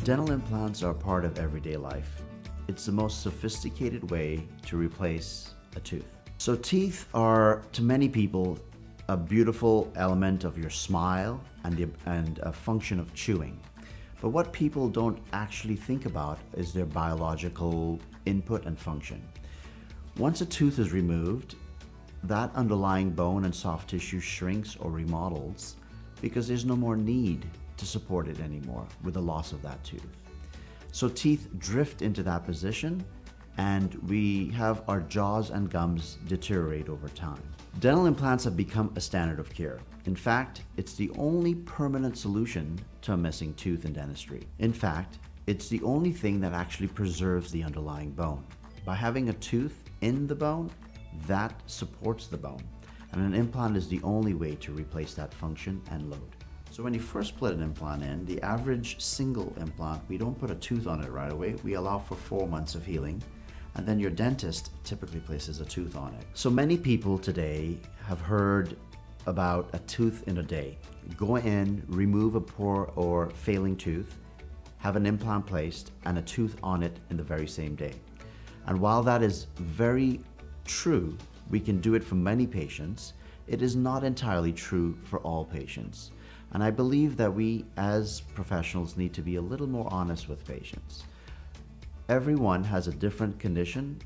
Dental implants are a part of everyday life. It's the most sophisticated way to replace a tooth. So teeth are, to many people, a beautiful element of your smile and a function of chewing. But what people don't actually think about is their biological input and function. Once a tooth is removed, that underlying bone and soft tissue shrinks or remodels because there's no more need to support it anymore with the loss of that tooth. So teeth drift into that position and we have our jaws and gums deteriorate over time. Dental implants have become a standard of care. In fact, it's the only permanent solution to a missing tooth in dentistry. In fact, it's the only thing that actually preserves the underlying bone. By having a tooth in the bone, that supports the bone. And an implant is the only way to replace that function and load. So when you first put an implant in, the average single implant, we don't put a tooth on it right away. We allow for 4 months of healing, and then your dentist typically places a tooth on it. So many people today have heard about a tooth in a day. Go in, remove a poor or failing tooth, have an implant placed, and a tooth on it in the very same day. And while that is very true, we can do it for many patients, it is not entirely true for all patients. And I believe that we as professionals need to be a little more honest with patients. Everyone has a different condition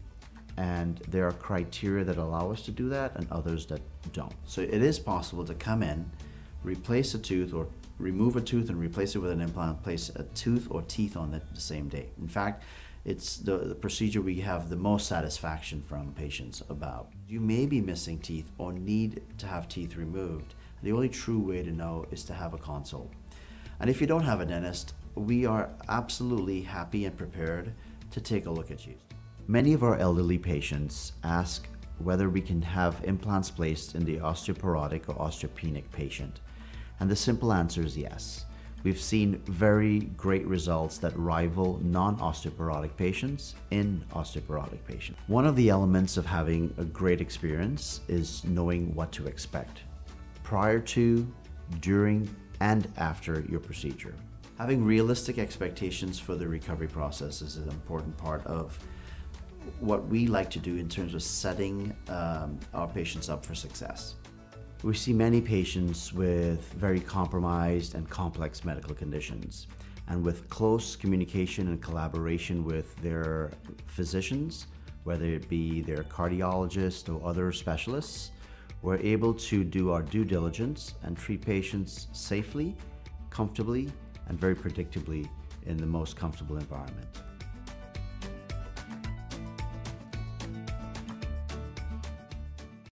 and there are criteria that allow us to do that and others that don't. So it is possible to come in, replace a tooth or remove a tooth and replace it with an implant, place a tooth or teeth on it the same day. In fact, it's the procedure we have the most satisfaction from patients about. You may be missing teeth or need to have teeth removed. The only true way to know is to have a consult. And if you don't have a dentist, we are absolutely happy and prepared to take a look at you. Many of our elderly patients ask whether we can have implants placed in the osteoporotic or osteopenic patient. And the simple answer is yes. We've seen very great results that rival non-osteoporotic patients in osteoporotic patients. One of the elements of having a great experience is knowing what to expect prior to, during, and after your procedure. Having realistic expectations for the recovery process is an important part of what we like to do in terms of setting our patients up for success. We see many patients with very compromised and complex medical conditions, and with close communication and collaboration with their physicians, whether it be their cardiologist or other specialists, we're able to do our due diligence and treat patients safely, comfortably, and very predictably in the most comfortable environment.